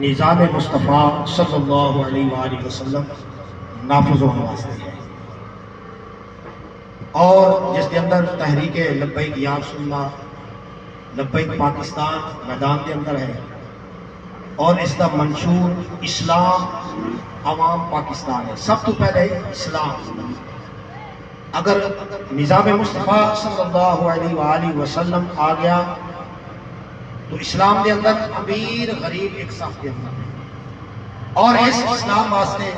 نظام مصطفیٰ صلی اللہ علیہ وآلہ وسلم نافذ ہونے واسطے ہے، اور جس کے اندر تحریک لبیک یا رسول اللہ لبیک پاکستان میدان کے اندر ہے، اور اس کا منشور اسلام عوام پاکستان ہے۔ سب تو پہلے اسلام، اگر نظام مصطفیٰ صلی اللہ علیہ وآلہ وسلم آ گیا تو اسلام کے اندر امیر غریب ایک صف کے اندر ہے، اور اس اسلام واسطے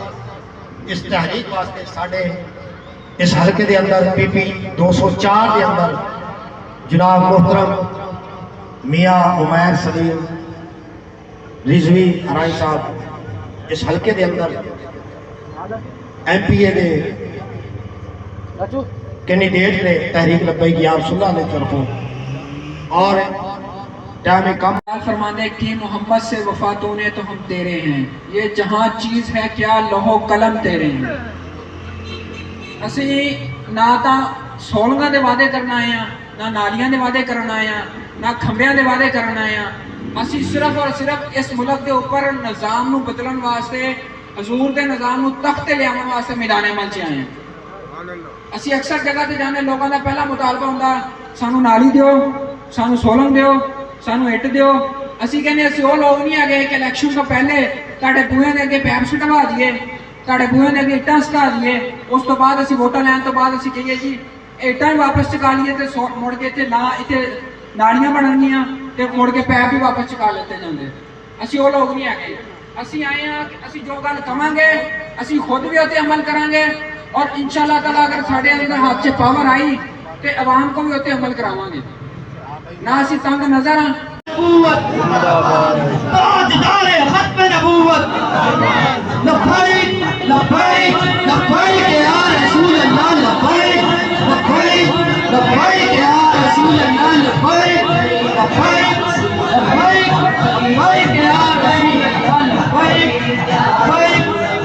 اس تحریک واسطے ساڑھے اس حلقے کے اندر پی پی 204 کے اندر جناب محترم میاں عمیر سلیم رضوی ہرائی صاحب اس حلقے کے اندر ایم پی اے دے کینڈیڈیٹ نے تحریک لبیک یا رسول اللہ نے طرفوں، اور ٹائم کم فرمانے کی محمد سے وفات ہونے تو ہم تیرے ہیں، یہ جہاں چیز ہے کیا لوہو قلم تیرے ہیں۔ اسی نہ تا سولنگاں دے وعدے کرنا آیا، نہ نالیاں دے وعدے کرنا آیا، نہ کھمبیاں دے وعدے کرنا آیا۔ اسی صرف اور صرف اس ملک دے اوپر نظام نو بدلن واسطے، حضور دے نظام نو تخت لے آنے واسطے میدان عمل چ آئے ہیں۔ اسی اکثر جگہ تے جانے لوگوں دا پہلا مطالبہ ہوندا سانو نالی دیو، سانو سولنگ دیو، سانو اٹ دیو۔ اسی کہنے اسی وہ لوگ نہیں آگئے کہ الیکشن کو پہلے تاڑے بوئے دے اگے پیپ سٹوا دیئے، تاڑے بوئے دے اگے اٹھاں سٹا دیئے، اس تو بعد اسی ووٹاں لین تو بعد اسی کہیے جی اٹھاں واپس چکا لیے تے مڑ کے تے ناڑیاں بنن گیاں تے مڑ کے پیپ بھی واپس چکا لیتے جاندے۔ اسی وہ لوگ نہیں آگئے، اسی آئے ہیں کہ اسی جو گل کہاں گے اسی خود بھی ہوتے عمل کریں گے، اور انشاءاللہ تعالیٰ اگر ساڑھے اندر ہاتھ سے پاور آئی تے عوام کو بھی ہوتے عمل کراواں گے، نہ اسی تنگ نظر ہیں۔ تاجدار ختم نبوت لبیک لبیک لبیک یا رسول اللہ، لبیک لبیک لبیک یا رسول اللہ، لبیک لبیک لبیک لبیک یا رسول اللہ، لبیک لبیک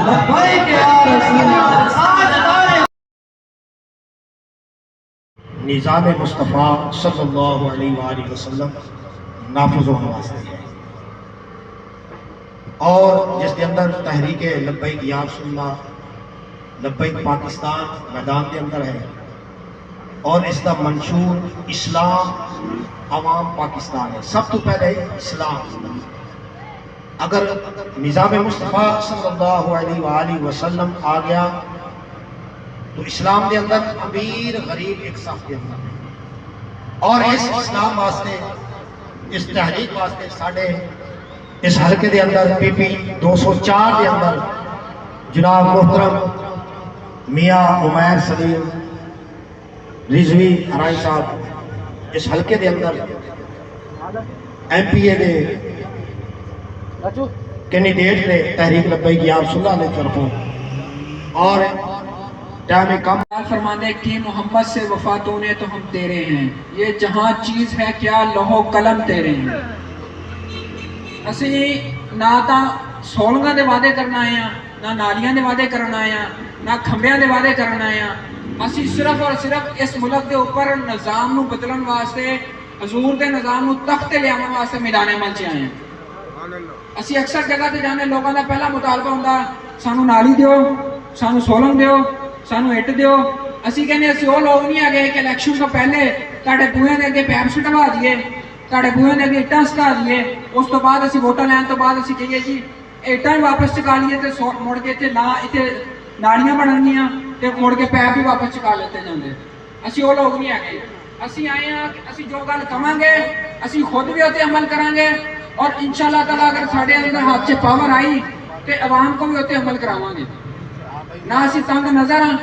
لبیک یا رسول اللہ۔ تاجدار نظام مصطفیٰ صلی اللہ علیہ وآلہ وسلم نافذ ہونے واسطے ہے، اور جس کے اندر تحریک لبیک یا رسول اللہ لبیک پاکستان میدان کے اندر ہے، اور اس کا منشور اسلام عوام پاکستان ہے۔ سب تو پہلے اسلام، اگر نظام مصطفیٰ صلی اللہ علیہ وآلہ وسلم آ گیا تو اسلام کے اندر امیر غریب ایک صف کے اندر ہے، اور اس اسلام واسطے اس تحریک واسطے ساڑھے اس حلقے کے اندر پی پی 204 کے اندر جناب محترم میاں عمیر سلیم رضوی ہرائی صاحب اس حلقے کے اندر ایم پی اے دے کینڈیڈیٹ نے تحریک لبیک یا رسول اللہ نے طرفوں، اور ٹائم کم فرمانے کی محمد سے وفات ہونے تو ہم تیرے ہیں، یہ جہاں چیز ہے کیا لوہو قلم تیرے ہیں۔ اسی نہ تا سولنگاں دے وعدے کرنا آیا، نہ نالیاں دے وعدے کرنا آیا، نہ کھمبیاں دے وعدے کرنا آیا۔ اسی صرف اور صرف اس ملک دے اوپر نظام نو بدلن واسطے، حضور دے نظام نو تخت لے آنے واسطے میدان عمل چ آئے ہیں۔ اسی اکثر جگہ تے جانے لوگوں دا پہلا مطالبہ ہوندا سانو نالی دیو، سانو سولنگ دیو، سانو اٹ دیو۔ اسی کہنے اسی وہ لوگ نہیں آگئے کہ الیکشن کو پہلے تاڑے بوئے دے اگے پیپ سٹوا دیئے، تاڑے بوئے دے اگے اٹھاں سٹا دیئے، اس تو بعد اسی ووٹاں لین تو بعد اسی کہیے جی اٹھاں واپس چکا لیے تے مڑ کے تے ناڑیاں بنن گیاں تے مڑ کے پیپ بھی واپس چکا لیتے جاندے۔ اسی وہ لوگ نہیں آگئے، اسی آئے ہیں کہ اسی جو گل کہاں گے اسی خود بھی ہوتے عمل کریں گے، اور انشاءاللہ تعالیٰ اگر ساڑھے اندر ہاتھ سے پاور آئی تے عوام کو بھی ہوتے عمل کراواں گے، نہ اسی تنگ نظر ہیں۔